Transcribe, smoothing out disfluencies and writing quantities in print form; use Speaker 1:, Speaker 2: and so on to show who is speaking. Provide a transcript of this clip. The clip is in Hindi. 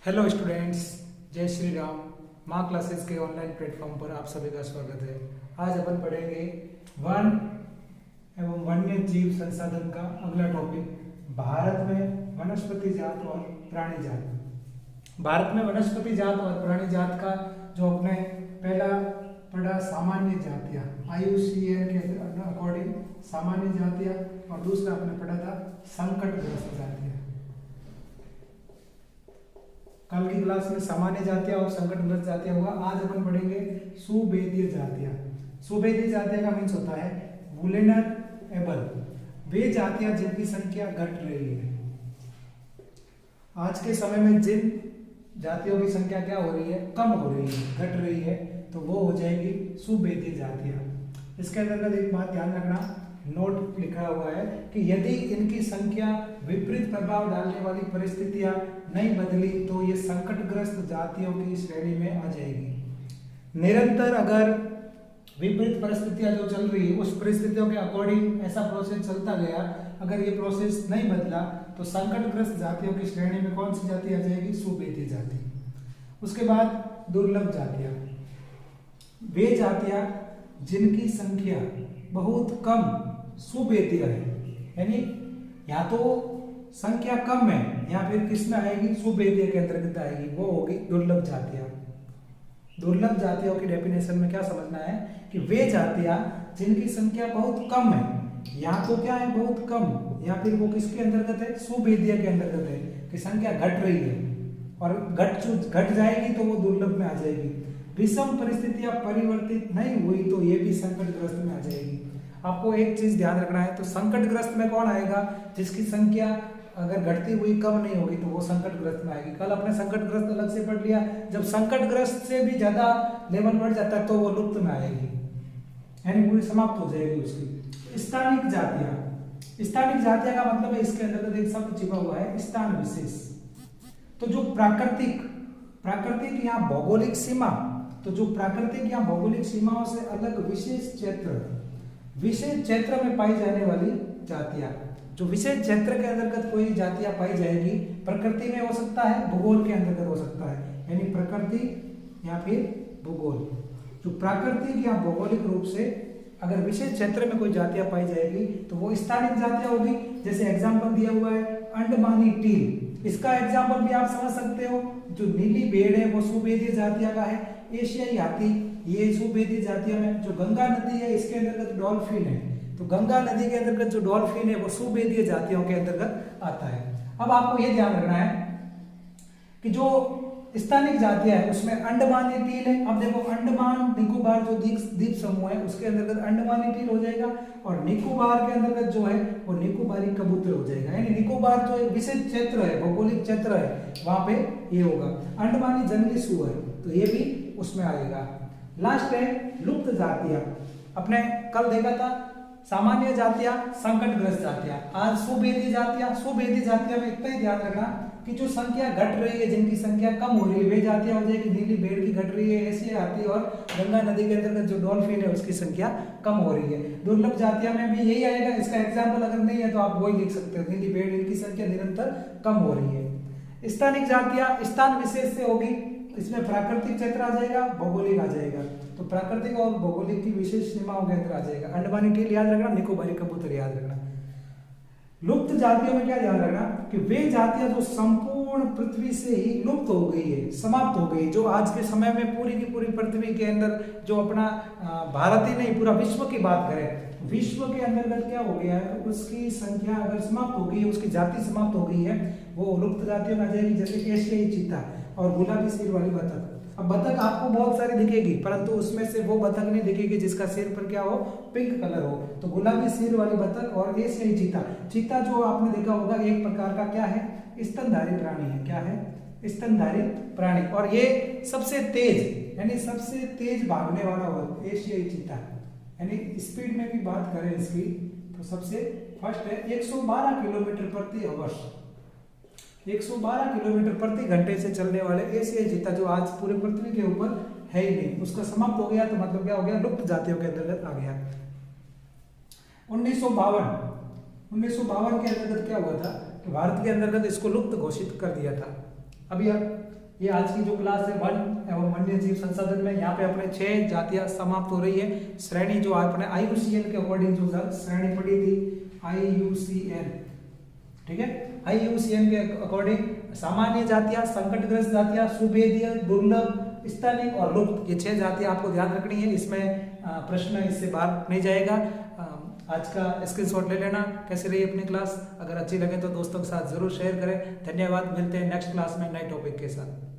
Speaker 1: हेलो स्टूडेंट्स, जय श्री राम। माँ क्लासेस के ऑनलाइन प्लेटफॉर्म पर आप सभी का स्वागत है। आज अपन पढ़ेंगे वन एवं वन्य जीव संसाधन का अगला टॉपिक, भारत में वनस्पति जात और प्राणी जात। भारत में वनस्पति जात और प्राणी जात का जो अपने पहला पढ़ा सामान्य जातियां, IUCN के अकॉर्डिंग सामान्य जातियां, और दूसरा अपने पढ़ा था संकटग्रस्त जातियां। कल की क्लास में सामान्य जातियां और संकटग्रस्त जातियां हुआ। आज अपन पढ़ेंगे सुभेदीय जातियां। सुभेदीय जातियां का मीन्स होता है वुलनरेबल, वे जातियां जिनकी संख्या घट रही है। आज के समय में जिन जातियों की संख्या क्या हो रही है, कम हो रही है, घट रही है, तो वो हो जाएगी सुभेदीय जातियां। इसके अंतर्गत एक बात ध्यान रखना, नोट लिखा हुआ है कि यदि इनकी संख्या विपरीत प्रभाव डालने वाली परिस्थितियां नहीं बदली तो ये संकटग्रस्त जातियों की श्रेणी में आ जाएगी। निरंतर अगर विपरीत परिस्थितियां जो चल रही है उस परिस्थितियों के अकॉर्डिंग ऐसा प्रोसेस चलता गया, अगर ये प्रोसेस नहीं बदला तो संकटग्रस्त जातियों की श्रेणी में कौन सी जाति आ जाएगी? सुभेदीय जाति। उसके बाद दुर्लभ जातियां, वे जातियां जिनकी संख्या बहुत कम सुभेदीय है, यानी या तो संख्या कम है या फिर किसमें आएगी? सुभेदीय के अंतर्गत आएगी, वो होगी दुर्लभ जातियां। दुर्लभ जातियों की डेफिनेशन में क्या समझना है कि वे जातियां जिनकी संख्या बहुत कम है, या तो क्या है बहुत कम, या फिर वो किसके अंतर्गत है? सुभेदीय के अंतर्गत है कि संख्या घट रही है, और घट जाएगी तो वो दुर्लभ में आ जाएगी। विषम परिस्थितियां परिवर्तित नहीं हुई तो ये भी संकटग्रस्त में आ जाएगी। आपको एक चीज ध्यान रखना है, तो संकटग्रस्त में कौन आएगा? जिसकी संख्या अगर घटती हुई कम नहीं होगी तो वो संकटग्रस्त में आएगी। कल अपने संकटग्रस्त अलग से पढ़ लिया, जब संकटग्रस्त से भी ज्यादा लेवल बढ़ जाता है तो वो लुप्त में आएगी, यानी पूरी समाप्त हो जाएगी उसकी। स्थानिक जातियां, स्थानिक जातियां का मतलब है इसके अंदर एक शब्द छिपा हुआ है, स्थान विशेष। तो जो प्राकृतिक या भौगोलिक सीमा, तो जो प्राकृतिक या भौगोलिक सीमाओं से अलग विशेष क्षेत्र में पाई जाने वाली जातियां, जो विशेष क्षेत्र के अंतर्गत कोई जातियां पाई जाएगी, प्रकृति में हो सकता है, भूगोल के अंतर्गत हो सकता है, यानी प्रकृति या फिर भूगोल। जो प्राकृतिक या भौगोलिक रूप से अगर विशेष क्षेत्र में कोई जातियां पाई जाएगी तो वो स्थानिक जातियां होगी। जैसे एग्जाम्पल दिया हुआ है अंडमानी टील, इसका एग्जाम्पल भी आप समझ सकते हो। जो नीली भेड़ है वो सुभेदीय जातियां का है। एशियाई हाथी ये सुभेदीय जातियों में। जो गंगा नदी है इसके अंतर्गत डॉल्फिन है, तो गंगा नदी के अंतर्गत जो डॉल्फिन है वो सुभेदीय जातियों के अंतर्गत आता है। अब आपको ये ध्यान रखना है कि जो स्थानिक जातियां है उसमें अंडमानी टील है। अब देखो अंडमान निकोबार जो द्वीप समूह है उसके अंतर्गत अंडमानी टील हो जाएगा, और निकोबार के अंतर्गत जो है वो निकोबारी कबूतर हो जाएगा। यानी निकोबार जो एक विशेष क्षेत्र है, भौगोलिक क्षेत्र है, वहां पे ये होगा। अंडमानी जंगली सुअर, तो ये भी उसमें आएगा। लास्ट है लुप्त जातियां। अपने कल देखा था सामान्य जातियां, संकटग्रस्त जातियां, आज सुभेदीय जातियां। सुभेदीय जातियां में इतना ही ध्यान रखना कि जो संख्या घट रही है, जिनकी संख्या कम हो रही है, वे जातियां हो जाएगी। नीली भेड़ की घट रही है, एशियाई हाथी और गंगा नदी के अंतर्गत जो डॉल्फिन है उसकी संख्या कम हो रही है। दुर्लभ जातियां में भी यही आएगा। इसका एग्जाम्पल अगर नहीं है तो आप वही लिख सकते हो, नीली भेड़, इनकी संख्या निरंतर कम हो रही है। स्थानिक जातियां स्थान विशेष से होगी, इसमें प्राकृतिक क्षेत्र आ जाएगा, भौगोलिक आ जाएगा। तो प्राकृतिक और भौगोलिक की विशेष सीमाओं के अंदर आ जाएगा। अंडमानी टील याद रखना, निकोबारी कबूतर याद रखना। लुप्त जातियों में क्या ध्यान रखना कि वे जातियां जो संपूर्ण पृथ्वी से ही लुप्त हो गई है, समाप्त हो गई, जो आज के समय में पूरी की पूरी पृथ्वी के अंदर जो अपना भारत ही नहीं पूरा विश्व की बात करें, विश्व के अंतर्गत क्या हो गया है, उसकी संख्या अगर समाप्त हो गई है, उसकी जाति समाप्त हो गई है, वो लुप्त जातियों में आ जाएगी। जैसे एशियाई चीता और गुलाबी सिर वाली बतख। अब बतख आपको बहुत सारी दिखेगी, परंतु उसमें से वो बतख नहीं दिखेगी जिसका सिर पर क्या हो, पिंक कलर हो। तो गुलाबी सिर वाली बतख और एशियाई चीता। चीता जो आपने देखा होगा एक प्रकार का क्या है, स्तनधारी प्राणी है। क्या है? स्तनधारी प्राणी। और ये सबसे तेज, यानी सबसे तेज भागने वाला हो एशियाई चीता, यानी स्पीड में भी बात करें इसकी तो सबसे फर्स्ट है 112 किलोमीटर प्रति आवर्स, 112 किलोमीटर प्रति घंटे से चलने वाले एशियाई चीता, जो आज पूरे पृथ्वी के ऊपर है ही नहीं, उसका समाप्त हो गया। तो मतलब क्या हो गया, लुप्त जातियों के अंतर्गत आ गया। 1952 के अंतर्गत क्या हुआ था कि भारत के अंतर्गत इसको लुप्त घोषित कर दिया था। अभी ये आज की जो क्लास है वन एवं वन्य जीव संसाधन में, यहाँ पे अपने 6 जातियां समाप्त हो रही है। श्रेणी जो आपने IUCN के अकॉर्डिंग जो श्रेणी पढ़ी थी IUCN, ठीक है, IUCN के अकॉर्डिंग सामान्य जातियां, संकटग्रस्त जातियां, सुभेदीय, दुर्लभ, स्थानिक और लुप्त, ये 6 जातियां आपको ध्यान रखनी है। इसमें प्रश्न इससे बाहर नहीं जाएगा। आज का स्क्रीनशॉट ले लेना। कैसी रही अपनी क्लास? अगर अच्छी लगे तो दोस्तों के साथ जरूर शेयर करें। धन्यवाद। मिलते हैं नेक्स्ट क्लास में नए टॉपिक के साथ।